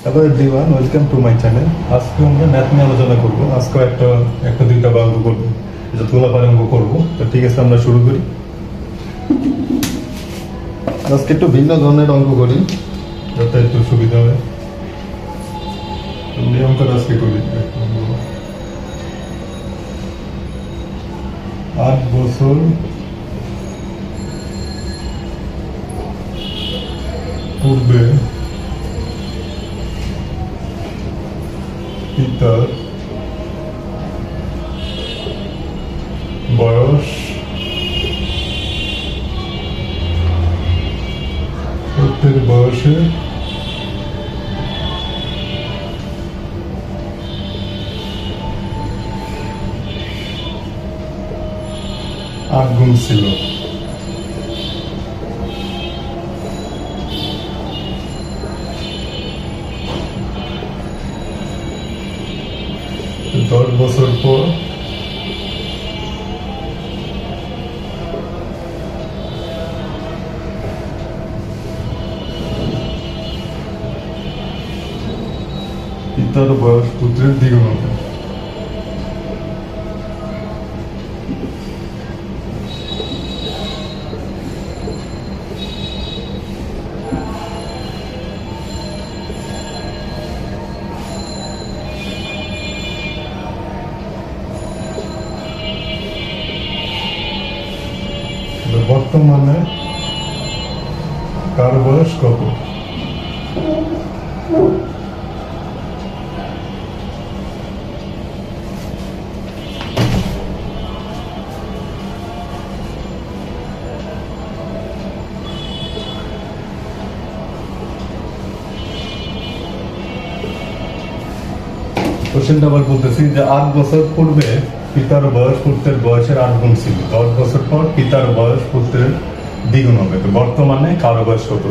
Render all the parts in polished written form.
Hello everyone, welcome to my channel. আজকে আমরা math নিয়ে আলোচনা করবো। আজকে একটা দুইটা বা অঙ্ক করবো, যতগুলো পারে অঙ্ক করবো। তো ঠিক আছে, আমরা শুরু করি। আজকে একটু ভিন্ন ধরনের অঙ্ক করি, যাতে একটু সুবিধা হয়। এই অঙ্কটা আজকে করি। 8 বছর পূর্বে পিতার বয়স পুত্রের বয়সে 8 গুণ ছিল। তো 10 বছর পর পিতার বয়স পুত্রের দ্বিগুণ হবে। বর্তমানে কার বয়স কত? কোশ্চেনটা আবার বলতেছি যে 8 বছর পূর্বে পিতার বয়স পুত্রের বয়সের 8 গুণ ছিল। 10 বছর পর পিতার বয়স পুত্রের দ্বিগুণ হবে। তো বর্তমানে কার বয়স কত?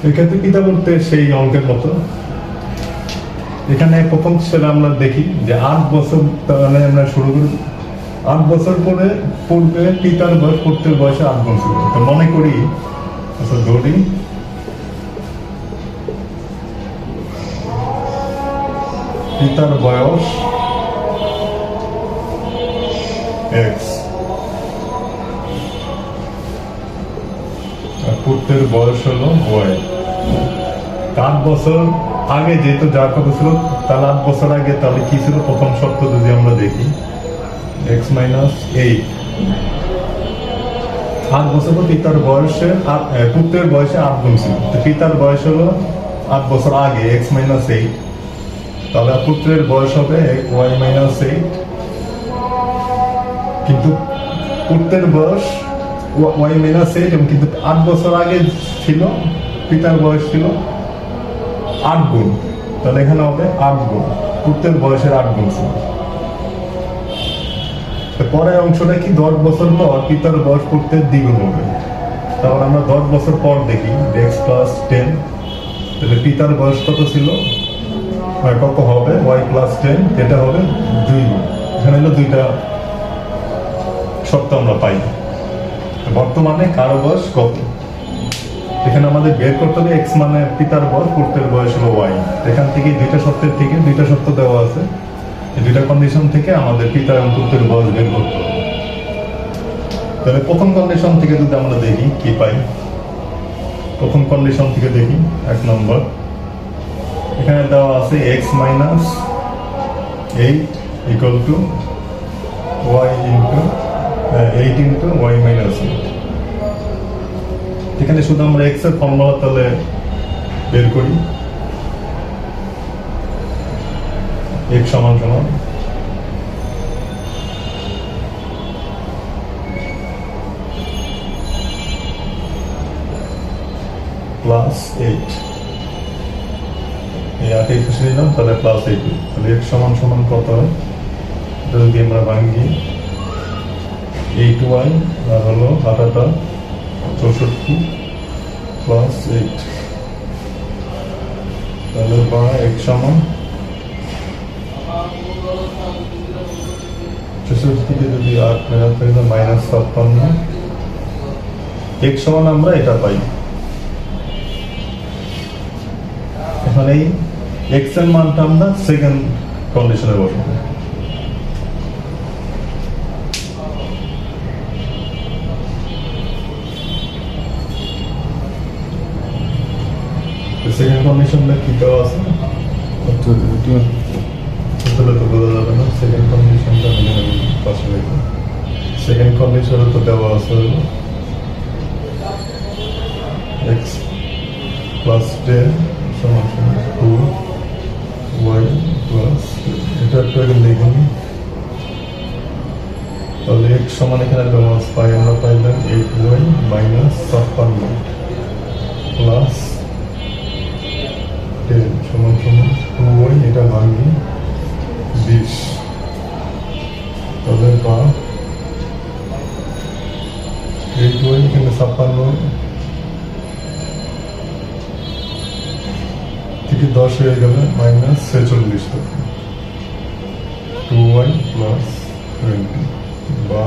এক্ষেত্রে পিতা বলতে সেই অঙ্কের মতো। এখানে প্রথম সেটা আমরা দেখি যে 8 বছর, তাহলে আমরা শুরু করি। 8 বছর পূর্বে পিতার বয়স পুত্রের বয়সে 8 গুণ ছিল। তো মনে করি, আচ্ছা ধরি পিতার বয়স x আর পুত্রের বয়স হলো y। 8 বছর আগে যেহেতু যার কথা ছিল, তাহলে 8 বছর আগে তাহলে কি ছিল? প্রথম শর্ত যদি আমরা দেখি, x মাইনাস 8। 8 বছর পর পিতার বয়সে পুত্রের বয়সে 8 গুণ ছিল। তো পিতার বয়স হলো 8 বছর আগে x মাইনাস 8, তাহলে পুত্রের বয়স হবে y মাইনাস 8। কিন্তু পুত্রের বয়স y মাইনাস 8 এবং কিন্তু 8 বছর আগে ছিল পিতার বয়স ছিল 8 গুণ। তাহলে এখানে হবে 8 গুণ, পুত্রের বয়সের 8 গুণ ছিল। পরের অংশটা কি? 10 বছর পর পিতার বয়স পুত্রের দ্বিগুণ হবে। তাহলে আমরা 10 বছর পর দেখি x প্লাস 10। তাহলে পিতার বয়স কত ছিল? কত হবে? y প্লাস 10, এটা হবে 2 গুণ। এখানে হলো দুইটা শর্ত আমরা পাই। বর্তমানে কার বয়স কত? এখানে আমাদের বের করতে হবে x মানে পিতার বয়স, পুত্রের বয়স হলো y। এখান থেকে দুইটা শর্তের থেকে দুইটা শর্ত দেওয়া আছে, এই দুইটা কন্ডিশন থেকে আমাদের পিতা এবং পুত্রের বয়স বের করতে হবে। তাহলে প্রথম কন্ডিশন থেকে যদি আমরা দেখি কি পাই, প্রথম কন্ডিশন থেকে দেখি 1 নম্বর, এখানে দেওয়া আছে x minus 8 equal to y into 8 into y minus 8। এখানে শুধু আমরা x এর ফর্মুলা তাহলে বের করি। x সমান সমান প্লাস 8, এই 8 এখানে নিলাম, তাহলে প্লাস 8। তাহলে x সমান সমান কত হয়? এটা যদি আমরা ভাঙি, 8y আর হলো 8 64 প্লাস 8, তাহলে x সমান 64 থেকে যদি 8 মেলাতে পারি মাইনাস 56। x সমান আমরা এটা পাই। এখন এই এক্স এর মানটা আমরা সেকেন্ড কন্ডিশনে বসাবো। সেকেন্ড কন্ডিশনটা কি দেওয়া আছে তাহলে তো বোঝা যাবে না। সেকেন্ড কন্ডিশনটা আমি পাশে রেখে, সেকেন্ড কন্ডিশনে তো দেওয়া আছে এক্স প্লাস 10 সমান 2y প্লাস, এটা একটু আগে লিখে নিই। তাহলে এক্স সমান এখানে দেওয়া আছে আমরা পাইলাম 8y মাইনাস 56 প্লাস 10 সমান 2y, এটা ভাঙি 20, তাহলে বা 8y এখানে 56 থেকে 10 হয়ে গেলে মাইনাস 46 থাকে 2y প্লাস 20 বা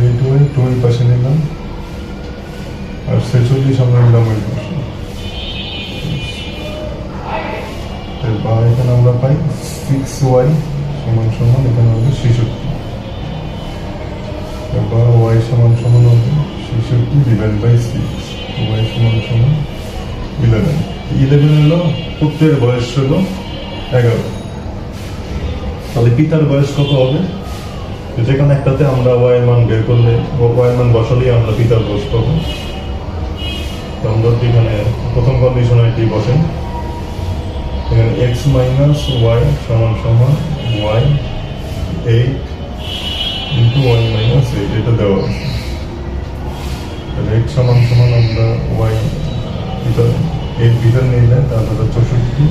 8y 2 পাশে নিলাম আর 46 আমরা নিলাম ওই পাশে, বা এখানে আমরা পাই 6y সমান সমান এখানে হবে 66, বা y সমান সমান হবে 66 ডিভাইড বাই 6, y সমান সমান 11 হলো পুত্রের বয়স হলো 11। তাহলে পিতার বয়স কত হবে? যেখানে একটাতে আমরা y মান বের করলে y মান বসালেই আমরা পিতার বয়স পাবো। তো আমরা এখানে প্রথম কন্ডিশনে এটি বসেন, এখানে x মাইনাস y সমান সমান y 8 ইন্টু y মাইনাস 8 এটা দেওয়া আছে। তাহলে x সমান সমান আমরা y এটা 8 ভিতর নিলে তাহলে 64,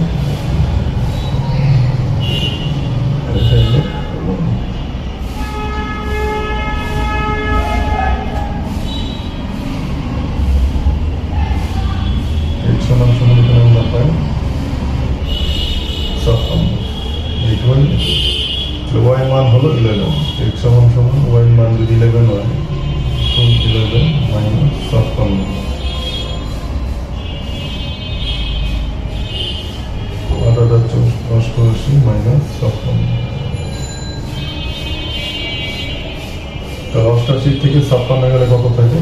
সমান সমান এখানে আমরা পাই 56, y মান হলো 11, x সমান সমান y মান যদি 11 হয় 11 মাইনাস 56, 88 মাইনাস 56, তাহলে 88 থেকে 56 গেলে কত থাকে?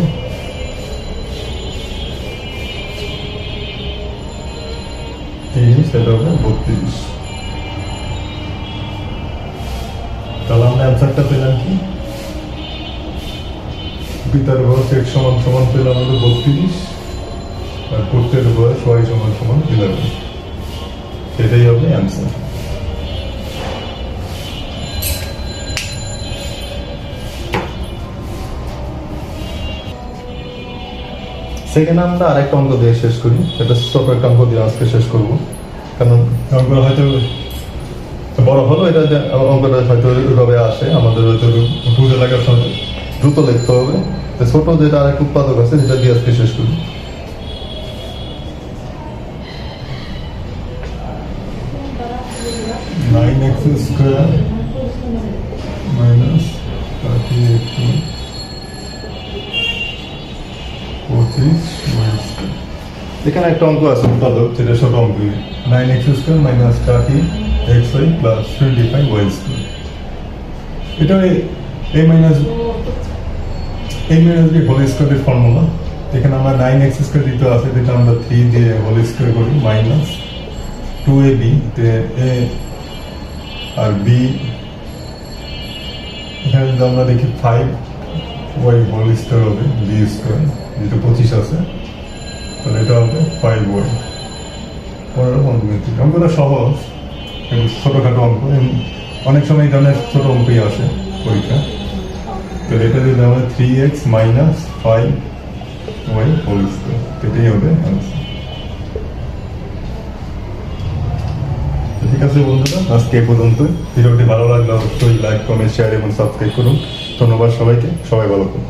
30, সেটা হবে 32। তাহলে আমরা অ্যান্সারটা পেলাম কি? পিতার বয়স x সমান সমান পেলাম হলো 32 আর পুত্রের বয়স y সমান সমান 11, এটাই হবে অ্যান্সার। সেকেন্ড আমরা আরেকটা অঙ্ক দিয়ে শেষ করি, এটা ছোট একটা অঙ্ক দিয়ে আজকে শেষ করবো, কারণ অঙ্কটা হয়তো বড় হলো, এটা অঙ্কটা হয়তো ওইভাবে আসে, আমাদের হয়তো বুঝে লাগার সময় দ্রুত লিখতে হবে। ছোট যেটা আরেকটা উৎপাদক আছে যেটা দিয়ে আজকে শেষ করি। নাইন এক্স স্কোয়ার মাইনাস 38 এখানে একটা অঙ্ক আছে উৎপাদক, যেটা ছোট অঙ্ক 9x square minus 30xy plus 25y square. এটা a মাইনাস b হোল স্কোয়ারের ফর্মুলা। এখানে আমরা 9x স্কোয়ার দিতে আছে, যেটা আমরা 3 দিয়ে হোল স্কোয়ার করি, মাইনাস 2ab তে a আর b, এখানে যদি আমরা দেখি 5y হোল স্কোয়ার হবে b স্কোয়ার, যেটা 25 আছে, তাহলে এটা হবে 5y। অঙ্কটা সহজ এবং ছোটখাটো অঙ্ক, অনেক সময় এই ধরনের ছোট অঙ্কই আসে পরীক্ষা। তো এটা যদি আমরা 3x minus 5y whole square, এটাই হবে অ্যান্সার। ঠিক আছে বন্ধুরা, আজকে এই পর্যন্ত। ভিডিওটি ভালো লাগলে অবশ্যই লাইক, কমেন্ট, শেয়ার এবং সাবস্ক্রাইব করুন। ধন্যবাদ সবাইকে, সবাই ভালো থাকুন।